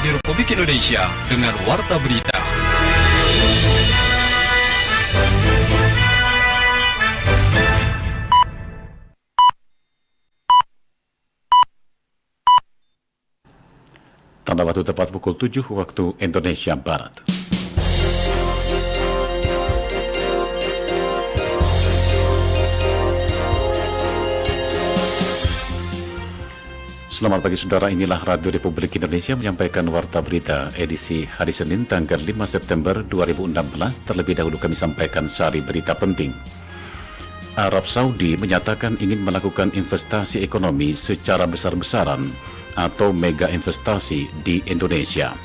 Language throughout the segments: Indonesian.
di Republik Indonesia dengan Warta Berita. Tanda waktu tepat pukul 7 waktu Indonesia Barat. Selamat pagi saudara, inilah Radio Republik Indonesia menyampaikan Warta Berita edisi hari Senin tanggal 5 September 2016. Terlebih dahulu kami sampaikan sari berita penting. Arab Saudi menyatakan ingin melakukan investasi ekonomi secara besar-besaran atau mega investasi di Indonesia.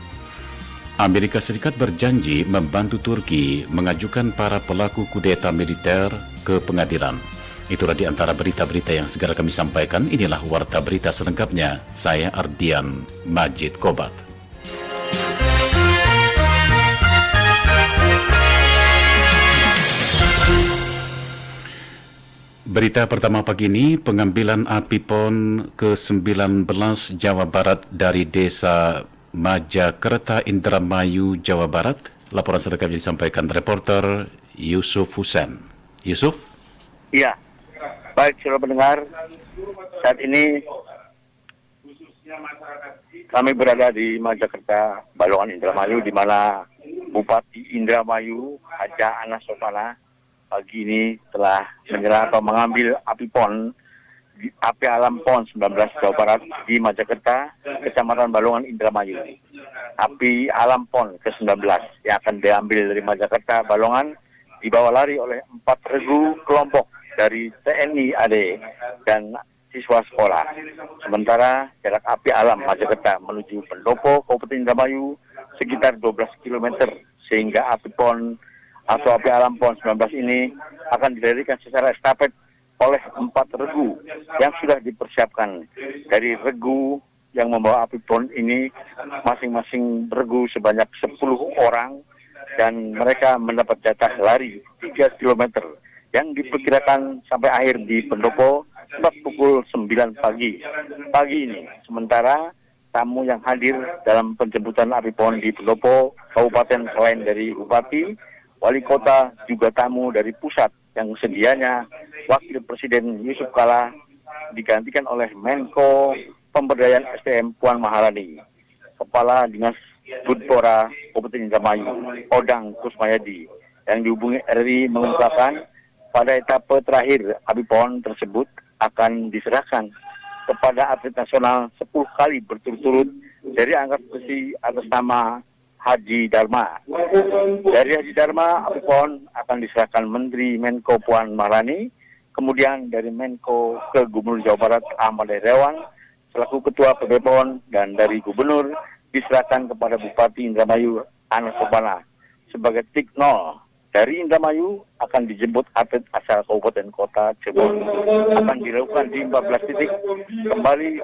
Amerika Serikat berjanji membantu Turki mengajukan para pelaku kudeta militer ke pengadilan. Itulah di antara berita-berita yang segera kami sampaikan. Inilah Warta Berita selengkapnya. Saya Ardian Majid Kobat. Berita pertama pagi ini, pengambilan api PON ke-19 Jawa Barat dari Desa Majakerta, Indramayu, Jawa Barat. Laporan selengkapnya disampaikan reporter Yusuf Husain. Yusuf? Iya, baik saudara pendengar, saat ini kami berada di Majakerta, Balongan, Indramayu, di mana Bupati Indramayu, Haja Anas Sofana, pagi ini telah menyerah atau mengambil api PON, api alam PON 19 Jawa Barat di Majakerta, Kecamatan Balongan, Indramayu. Api alam PON ke-19 yang akan diambil dari Majakerta, Balongan, dibawa lari oleh 4 regu kelompok dari TNI AD dan siswa sekolah. Sementara jarak api alam Majakerta menuju Pendopo, Kabupaten Indramayu sekitar 12 km, sehingga api PON atau api alam PON 19 ini akan dilarikan secara estafet oleh 4 regu yang sudah dipersiapkan. Dari regu yang membawa api PON ini, masing-masing regu sebanyak 10 orang, dan mereka mendapat jatah lari 3 km yang diperkirakan sampai akhir di Pendopo tepat pukul 9 pagi ini. Sementara tamu yang hadir dalam penjemputan api PON di Pendopo Kabupaten selain dari Bupati, Wali Kota, juga tamu dari pusat yang sedianya Wakil Presiden Yusuf Kala digantikan oleh Menko Pemberdayaan SDM Puan Maharani, Kepala Dinas Budpora Kabupaten Indramayu Odang Kusmayadi, yang dihubungi RRI mengungkapkan pada etape terakhir api PON tersebut akan diserahkan kepada atlet nasional 10 kali berturut-turut dari angkat besi atas nama Haji Dharma. Dari Haji Dharma, api PON akan diserahkan Menteri Menko Puan Maharani, kemudian dari Menko ke Gubernur Jawa Barat Ahmad Heriawan selaku Ketua PB PON, dan dari Gubernur diserahkan kepada Bupati Indramayu Anas Sofana sebagai tik 0. Dari Indramayu akan dijemput atlet asal Kabupaten Kota Cirebon, akan dilakukan di 14 titik. Kembali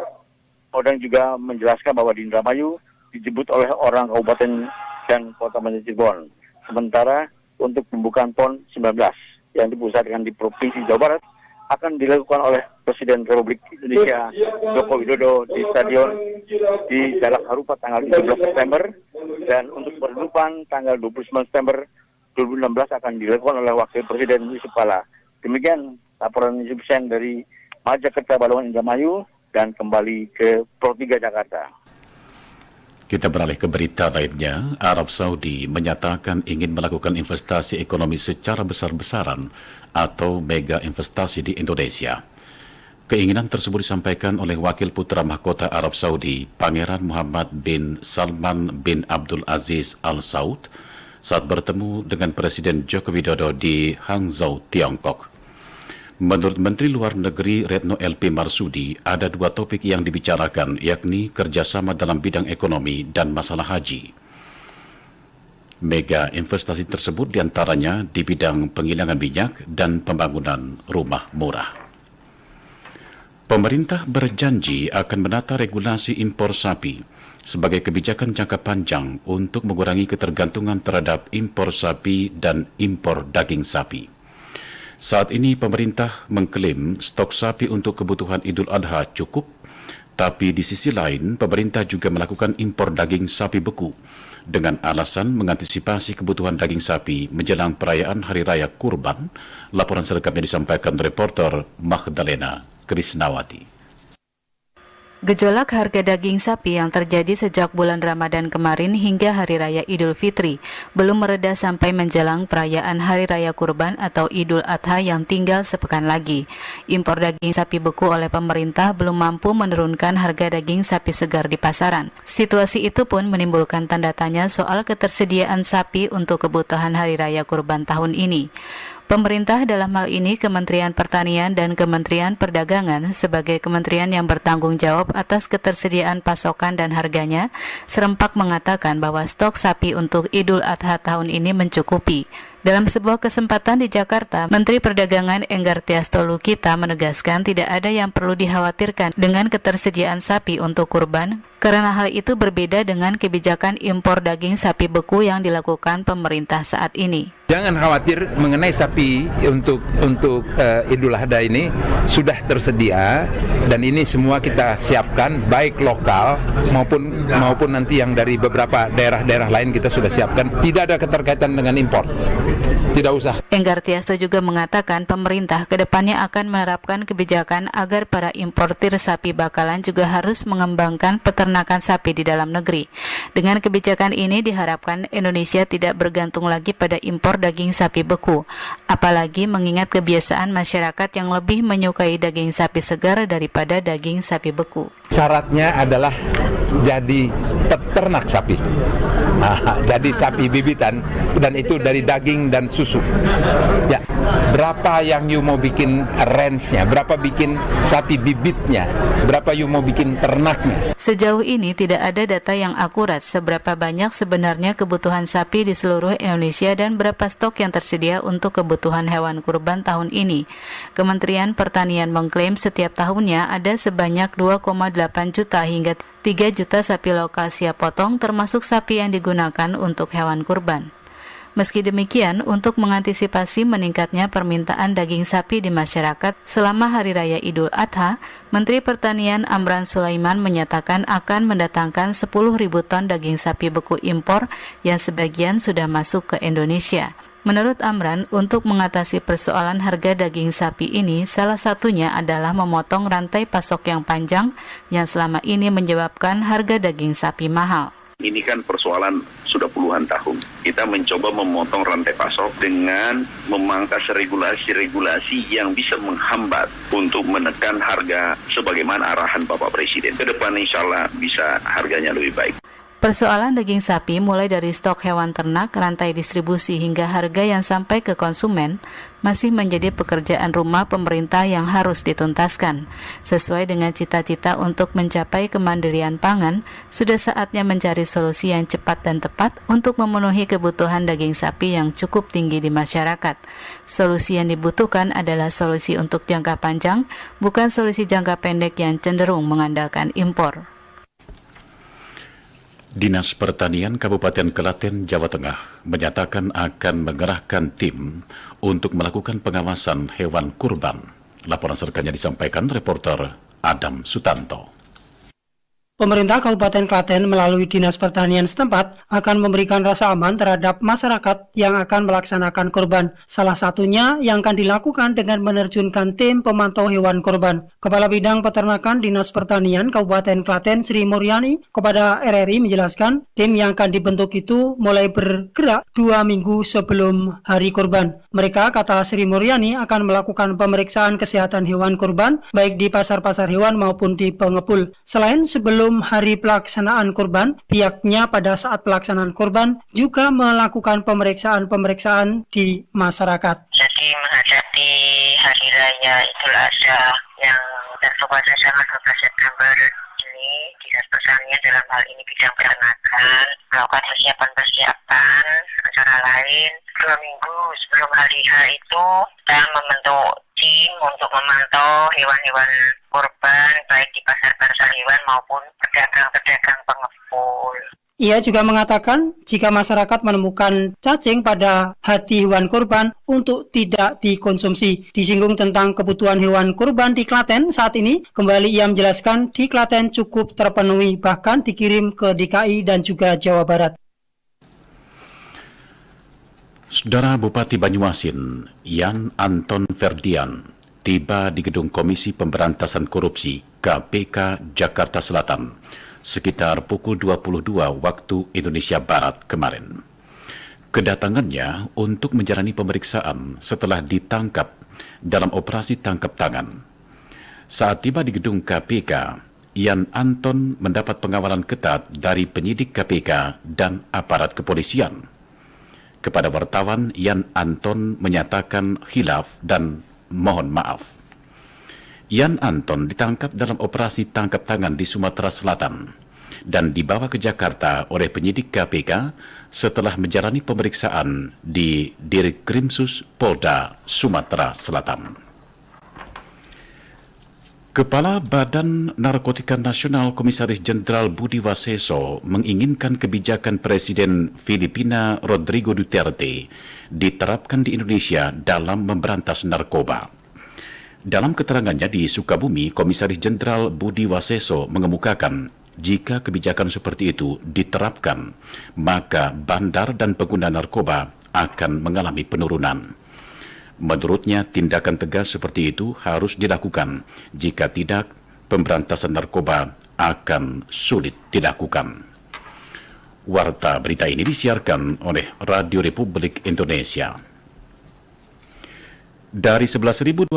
Odang juga menjelaskan bahwa di Indramayu dijemput oleh orang Kabupaten dan Kota Cirebon. Sementara untuk pembukaan PON 19 yang dipusatkan di Provinsi Jawa Barat akan dilakukan oleh Presiden Republik Indonesia Joko Widodo di Stadion di Jalak Harupat tanggal 17 September, dan untuk penutupan tanggal 29 September 2016 akan dilakukan oleh Wakil Presiden Yusuf Kala. Demikian laporan Yusuf Husain dari Majakerta, Balongan, Indramayu, dan kembali ke Pro 3 Jakarta. Kita beralih ke berita lainnya. Arab Saudi menyatakan ingin melakukan investasi ekonomi secara besar-besaran atau mega investasi di Indonesia. Keinginan tersebut disampaikan oleh Wakil Putra Mahkota Arab Saudi, Pangeran Muhammad bin Salman bin Abdul Aziz Al Saud, saat bertemu dengan Presiden Joko Widodo di Hangzhou, Tiongkok. Menurut Menteri Luar Negeri Retno LP Marsudi, ada 2 topik yang dibicarakan, yakni kerjasama dalam bidang ekonomi dan masalah haji. Mega investasi tersebut diantaranya di bidang penghilangan minyak dan pembangunan rumah murah. Pemerintah berjanji akan menata regulasi impor sapi sebagai kebijakan jangka panjang untuk mengurangi ketergantungan terhadap impor sapi dan impor daging sapi. Saat ini pemerintah mengklaim stok sapi untuk kebutuhan Idul Adha cukup, Tapi di sisi lain, pemerintah juga melakukan impor daging sapi beku dengan alasan mengantisipasi kebutuhan daging sapi menjelang perayaan Hari Raya Kurban. Laporan selengkapnya disampaikan reporter Magdalena Krisnawati. Gejolak harga daging sapi yang terjadi sejak bulan Ramadan kemarin hingga Hari Raya Idul Fitri belum mereda sampai menjelang perayaan Hari Raya Kurban atau Idul Adha yang tinggal sepekan lagi. Impor daging sapi beku oleh pemerintah belum mampu menurunkan harga daging sapi segar di pasaran. Situasi itu pun menimbulkan tanda tanya soal ketersediaan sapi untuk kebutuhan Hari Raya Kurban tahun ini. Pemerintah dalam hal ini Kementerian Pertanian dan Kementerian Perdagangan sebagai kementerian yang bertanggung jawab atas ketersediaan pasokan dan harganya serempak mengatakan bahwa stok sapi untuk Idul Adha tahun ini mencukupi. Dalam sebuah kesempatan di Jakarta, Menteri Perdagangan Enggar Tias Tolukita menegaskan tidak ada yang perlu dikhawatirkan dengan ketersediaan sapi untuk kurban, karena hal itu berbeda dengan kebijakan impor daging sapi beku yang dilakukan pemerintah saat ini. Jangan khawatir mengenai sapi untuk Idul Adha ini sudah tersedia dan ini semua kita siapkan baik lokal maupun nanti yang dari beberapa daerah-daerah lain kita sudah siapkan. Tidak ada keterkaitan dengan impor. Tidak usah. Enggar Tiasto juga mengatakan pemerintah kedepannya akan menerapkan kebijakan agar para importir sapi bakalan juga harus mengembangkan peternakan sapi di dalam negeri. Dengan kebijakan ini diharapkan Indonesia tidak bergantung lagi pada impor daging sapi beku, apalagi mengingat kebiasaan masyarakat yang lebih menyukai daging sapi segar daripada daging sapi beku. Syaratnya adalah jadi peternak sapi. Jadi sapi bibitan dan itu dari daging dan susu. Ya, berapa yang you mau bikin range-nya, berapa bikin sapi bibitnya, berapa you mau bikin ternaknya. Sejauh ini tidak ada data yang akurat seberapa banyak sebenarnya kebutuhan sapi di seluruh Indonesia dan berapa stok yang tersedia untuk kebutuhan hewan kurban tahun ini. Kementerian Pertanian mengklaim setiap tahunnya ada sebanyak 2,8 juta hingga 3 juta sapi lokal siap potong termasuk sapi yang digunakan untuk hewan kurban. Meski demikian, untuk mengantisipasi meningkatnya permintaan daging sapi di masyarakat selama Hari Raya Idul Adha, Menteri Pertanian Amran Sulaiman menyatakan akan mendatangkan 10.000 ton daging sapi beku impor yang sebagian sudah masuk ke Indonesia. Menurut Amran, untuk mengatasi persoalan harga daging sapi ini, salah satunya adalah memotong rantai pasok yang panjang yang selama ini menyebabkan harga daging sapi mahal. Ini kan persoalan sudah puluhan tahun. Kita mencoba memotong rantai pasok dengan memangkas regulasi-regulasi yang bisa menghambat untuk menekan harga sebagaimana arahan Bapak Presiden. Ke depan insya Allah bisa harganya lebih baik. Persoalan daging sapi mulai dari stok hewan ternak, rantai distribusi hingga harga yang sampai ke konsumen masih menjadi pekerjaan rumah pemerintah yang harus dituntaskan. Sesuai dengan cita-cita untuk mencapai kemandirian pangan, sudah saatnya mencari solusi yang cepat dan tepat untuk memenuhi kebutuhan daging sapi yang cukup tinggi di masyarakat. Solusi yang dibutuhkan adalah solusi untuk jangka panjang, bukan solusi jangka pendek yang cenderung mengandalkan impor. Dinas Pertanian Kabupaten Klaten, Jawa Tengah menyatakan akan mengerahkan tim untuk melakukan pengawasan hewan kurban. Laporan selengkapnya disampaikan reporter Adam Sutanto. Pemerintah Kabupaten Klaten melalui Dinas Pertanian setempat akan memberikan rasa aman terhadap masyarakat yang akan melaksanakan kurban. Salah satunya yang akan dilakukan dengan menerjunkan tim pemantau hewan kurban. Kepala Bidang Peternakan Dinas Pertanian Kabupaten Klaten Sri Muryani kepada RRI menjelaskan tim yang akan dibentuk itu mulai bergerak 2 minggu sebelum hari kurban. Mereka, kata Sri Muryani, akan melakukan pemeriksaan kesehatan hewan kurban baik di pasar-pasar hewan maupun di pengepul. Selain sebelum hari pelaksanaan kurban, pihaknya pada saat pelaksanaan kurban juga melakukan pemeriksaan di masyarakat. Jadi menghadapi Hari Raya Idul Adha yang tentu pada tanggal 12 September ini, Dinas Pertanian dalam hal ini bidang peternakan melakukan persiapan antara lain 2 minggu sebelum hari H itu kita membentuk tim untuk memantau hewan-hewan kurban baik di pasar-pasar hewan maupun pedagang-pedagang pengepul. Ia juga mengatakan jika masyarakat menemukan cacing pada hati hewan kurban untuk tidak dikonsumsi. Disinggung tentang kebutuhan hewan kurban di Klaten saat ini, kembali ia menjelaskan di Klaten cukup terpenuhi, bahkan dikirim ke DKI dan juga Jawa Barat. Saudara Bupati Banyuasin, Yan Anton Ferdian, tiba di Gedung Komisi Pemberantasan Korupsi KPK Jakarta Selatan sekitar pukul 22 waktu Indonesia Barat kemarin. Kedatangannya untuk menjalani pemeriksaan setelah ditangkap dalam operasi tangkap tangan. Saat tiba di gedung KPK, Yan Anton mendapat pengawalan ketat dari penyidik KPK dan aparat kepolisian. Kepada wartawan, Yan Anton menyatakan khilaf dan mohon maaf. Yan Anton ditangkap dalam operasi tangkap tangan di Sumatera Selatan dan dibawa ke Jakarta oleh penyidik KPK setelah menjalani pemeriksaan di Dirkrimsus Polda Sumatera Selatan. Kepala Badan Narkotika Nasional Komisaris Jenderal Budi Waseso menginginkan kebijakan Presiden Filipina Rodrigo Duterte diterapkan di Indonesia dalam memberantas narkoba. Dalam keterangannya di Sukabumi, Komisaris Jenderal Budi Waseso mengemukakan jika kebijakan seperti itu diterapkan, maka bandar dan pengguna narkoba akan mengalami penurunan. Menurutnya, tindakan tegas seperti itu harus dilakukan. Jika tidak, pemberantasan narkoba akan sulit dilakukan. Warta berita ini disiarkan oleh Radio Republik Indonesia. Dari 11.262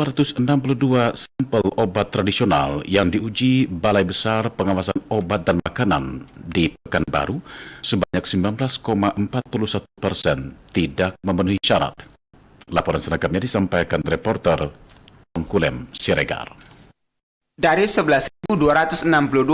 sampel obat tradisional yang diuji Balai Besar Pengawasan Obat dan Makanan di Pekanbaru, sebanyak 19,41% tidak memenuhi syarat. Laporan selengkapnya disampaikan reporter Tongkulem Siregar. Dari 11.262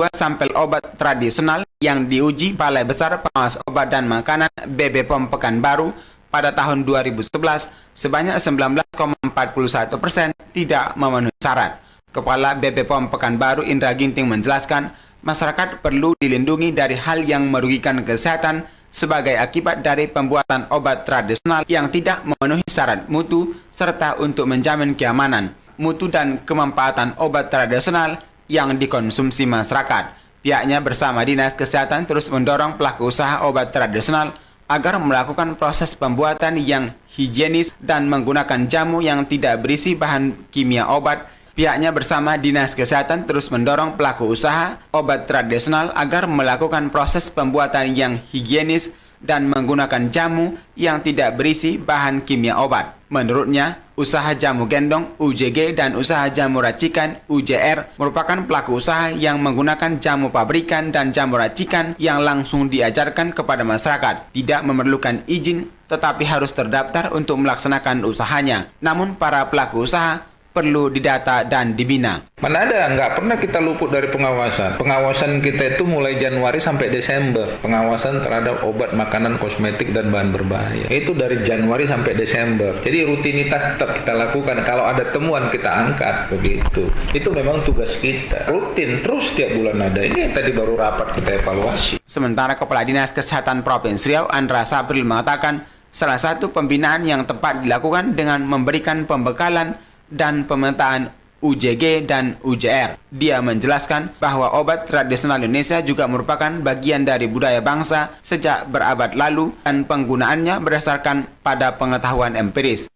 sampel obat tradisional yang diuji Balai Besar Pengawas Obat dan Makanan BPOM Pekanbaru pada tahun 2011, sebanyak 19,41% tidak memenuhi syarat. Kepala BPOM Pekanbaru Indra Ginting menjelaskan, masyarakat perlu dilindungi dari hal yang merugikan kesehatan sebagai akibat dari pembuatan obat tradisional yang tidak memenuhi syarat mutu serta untuk menjamin keamanan, mutu dan kemanfaatan obat tradisional yang dikonsumsi masyarakat. Pihaknya bersama Dinas Kesehatan terus mendorong pelaku usaha obat tradisional agar melakukan proses pembuatan yang higienis dan menggunakan jamu yang tidak berisi bahan kimia obat. Pihaknya bersama Dinas Kesehatan terus mendorong pelaku usaha obat tradisional agar melakukan proses pembuatan yang higienis dan menggunakan jamu yang tidak berisi bahan kimia obat. Menurutnya, usaha jamu gendong UJG dan usaha jamu racikan UJR merupakan pelaku usaha yang menggunakan jamu pabrikan dan jamu racikan yang langsung diajarkan kepada masyarakat, tidak memerlukan izin tetapi harus terdaftar untuk melaksanakan usahanya. Namun para pelaku usaha perlu didata dan dibina. Mana ada, nggak pernah kita luput dari pengawasan. Pengawasan kita itu mulai Januari sampai Desember. Pengawasan terhadap obat, makanan, kosmetik, dan bahan berbahaya. Itu dari Januari sampai Desember. Jadi rutinitas tetap kita lakukan. Kalau ada temuan kita angkat, begitu. Itu memang tugas kita. Rutin, terus setiap bulan ada. Ini yang tadi baru rapat kita evaluasi. Sementara Kepala Dinas Kesehatan Provinsi Riau, Andra Sapril, mengatakan salah satu pembinaan yang tepat dilakukan dengan memberikan pembekalan dan pemetaan UJG dan UJR. Dia menjelaskan bahwa obat tradisional Indonesia juga merupakan bagian dari budaya bangsa sejak berabad lalu dan penggunaannya berdasarkan pada pengetahuan empiris.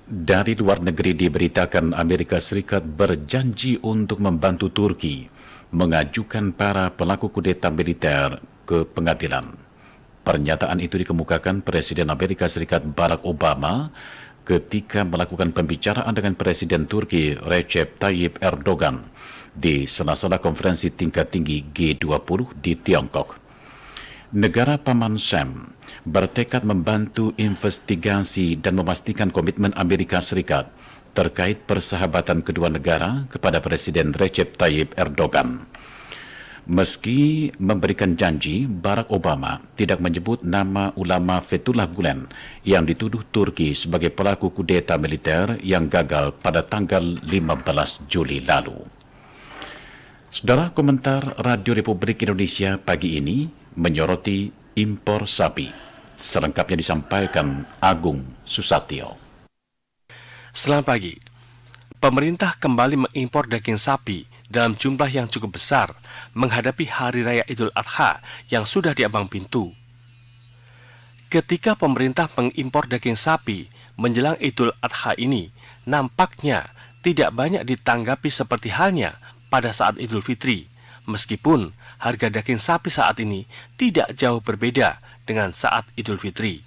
Dari luar negeri diberitakan Amerika Serikat berjanji untuk membantu Turki mengajukan para pelaku kudeta militer ke pengadilan. Pernyataan itu dikemukakan Presiden Amerika Serikat Barack Obama ketika melakukan pembicaraan dengan Presiden Turki Recep Tayyip Erdogan di sela-sela konferensi tingkat tinggi G20 di Tiongkok. Negara Paman Sam bertekad membantu investigasi dan memastikan komitmen Amerika Serikat terkait persahabatan kedua negara kepada Presiden Recep Tayyip Erdogan. Meski memberikan janji, Barack Obama tidak menyebut nama ulama Fethullah Gulen yang dituduh Turki sebagai pelaku kudeta militer yang gagal pada tanggal 15 Juli lalu. Saudara, komentar Radio Republik Indonesia pagi ini menyoroti impor sapi. Selengkapnya disampaikan Agung Susatyo. Selamat pagi. Pemerintah kembali mengimpor daging sapi dalam jumlah yang cukup besar menghadapi Hari Raya Idul Adha yang sudah di ambang pintu. Ketika pemerintah mengimpor daging sapi menjelang Idul Adha ini, nampaknya tidak banyak ditanggapi seperti halnya pada saat Idul Fitri, meskipun harga daging sapi saat ini tidak jauh berbeda dengan saat Idul Fitri.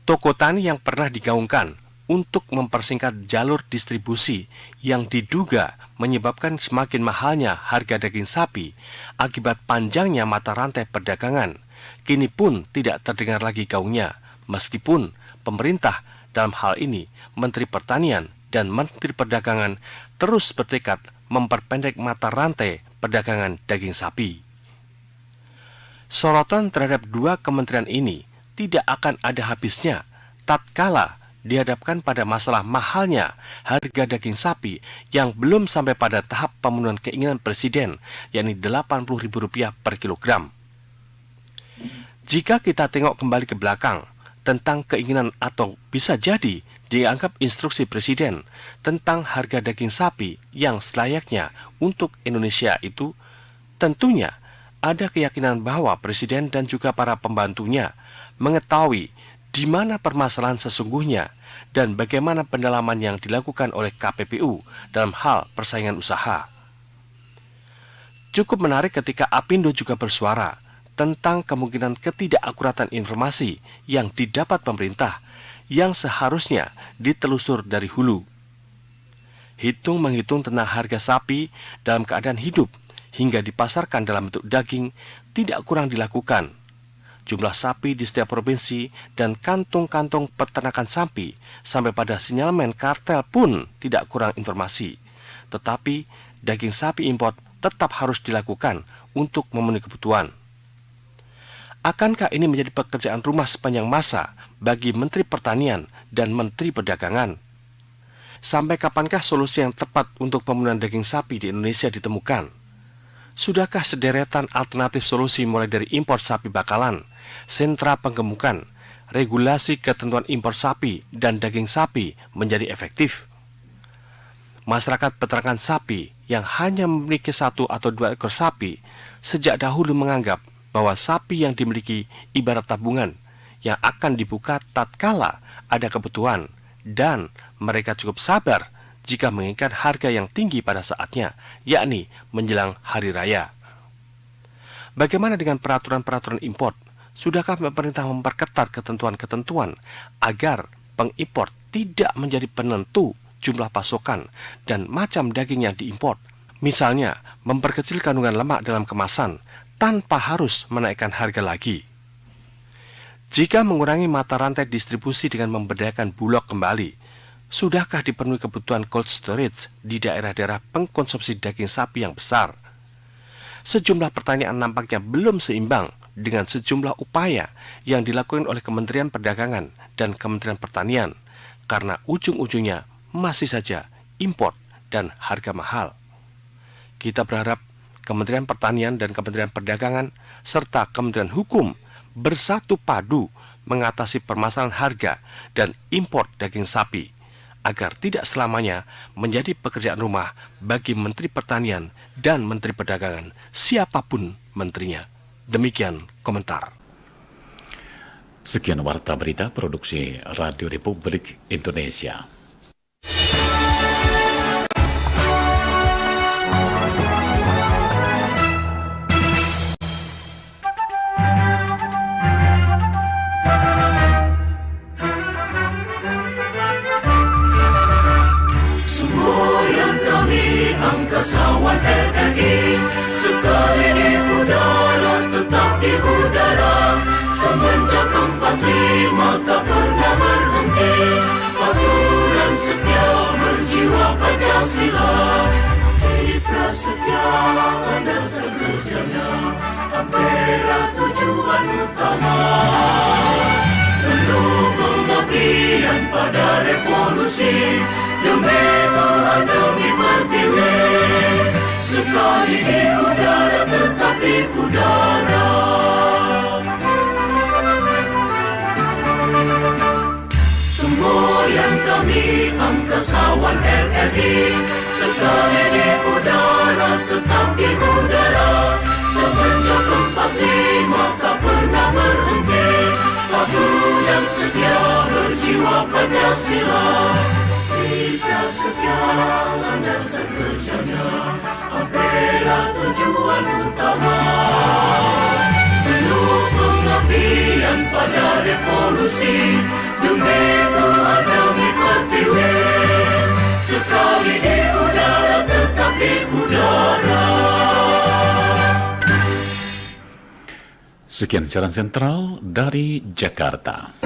Toko tani yang pernah digaungkan untuk mempersingkat jalur distribusi yang diduga menyebabkan semakin mahalnya harga daging sapi akibat panjangnya mata rantai perdagangan, kini pun tidak terdengar lagi gaungnya, meskipun pemerintah dalam hal ini Menteri Pertanian dan Menteri Perdagangan terus bertekad memperpendek mata rantai perdagangan daging sapi. Sorotan terhadap dua kementerian ini tidak akan ada habisnya tatkala dihadapkan pada masalah mahalnya harga daging sapi yang belum sampai pada tahap pemenuhan keinginan Presiden, yakni Rp80.000 per kilogram. Jika kita tengok kembali ke belakang tentang keinginan atau bisa jadi dianggap instruksi Presiden tentang harga daging sapi yang selayaknya untuk Indonesia itu, tentunya ada keyakinan bahwa Presiden dan juga para pembantunya mengetahui di mana permasalahan sesungguhnya dan bagaimana pendalaman yang dilakukan oleh KPPU dalam hal persaingan usaha. Cukup menarik ketika Apindo juga bersuara tentang kemungkinan ketidakakuratan informasi yang didapat pemerintah yang seharusnya ditelusur dari hulu. Hitung-menghitung tentang harga sapi dalam keadaan hidup hingga dipasarkan dalam bentuk daging tidak kurang dilakukan. Jumlah sapi di setiap provinsi dan kantung-kantung peternakan sapi sampai pada sinyalemen kartel pun tidak kurang informasi. Tetapi daging sapi impor tetap harus dilakukan untuk memenuhi kebutuhan. Akankah ini menjadi pekerjaan rumah sepanjang masa bagi Menteri Pertanian dan Menteri Perdagangan? Sampai kapankah solusi yang tepat untuk pemenuhan daging sapi di Indonesia ditemukan? Sudahkah sederetan alternatif solusi mulai dari impor sapi bakalan, sentra penggemukan, regulasi ketentuan impor sapi dan daging sapi menjadi efektif? Masyarakat peternakan sapi yang hanya memiliki 1 atau 2 ekor sapi sejak dahulu menganggap bahwa sapi yang dimiliki ibarat tabungan yang akan dibuka tatkala ada kebutuhan, dan mereka cukup sabar jika menginginkan harga yang tinggi pada saatnya, yakni menjelang hari raya. Bagaimana dengan peraturan-peraturan impor? Sudahkah pemerintah memperketat ketentuan-ketentuan agar pengimpor tidak menjadi penentu jumlah pasokan dan macam daging yang diimpor? Misalnya, memperkecil kandungan lemak dalam kemasan tanpa harus menaikkan harga lagi. Jika mengurangi mata rantai distribusi dengan memberdayakan Bulog kembali, sudahkah dipenuhi kebutuhan cold storage di daerah-daerah pengkonsumsi daging sapi yang besar? Sejumlah pertanyaan nampaknya belum seimbang dengan sejumlah upaya yang dilakukan oleh Kementerian Perdagangan dan Kementerian Pertanian, karena ujung-ujungnya masih saja impor dan harga mahal. Kita berharap Kementerian Pertanian dan Kementerian Perdagangan serta Kementerian Hukum bersatu padu mengatasi permasalahan harga dan impor daging sapi agar tidak selamanya menjadi pekerjaan rumah bagi Menteri Pertanian dan Menteri Perdagangan, siapapun menterinya. Demikian komentar. Sekian warta berita produksi Radio Republik Indonesia. Angkasawan RRI sekali di udara, tetap di udara. Semenjak 45 tak pernah berhenti, patuh dan setia berjiwa Pancasila. Di prasetya ada sekerjanya, Ampera tujuan utama. Penuh pengabdian pada revolusi, demi Tuhan demi Pertiwi. Angkasawan RRI, sekali di udara tetap di udara. Semenjak 45 tak pernah berhenti, patuh dan setia berjiwa Pancasila. Kita setia landasan kerjanya, Ampera tujuan utama. Penuh pengabdian pada revolusi, demi Tuhan demi Pertiwi. Sekali di udara tetap di udara. Sekian siaran sentral dari Jakarta.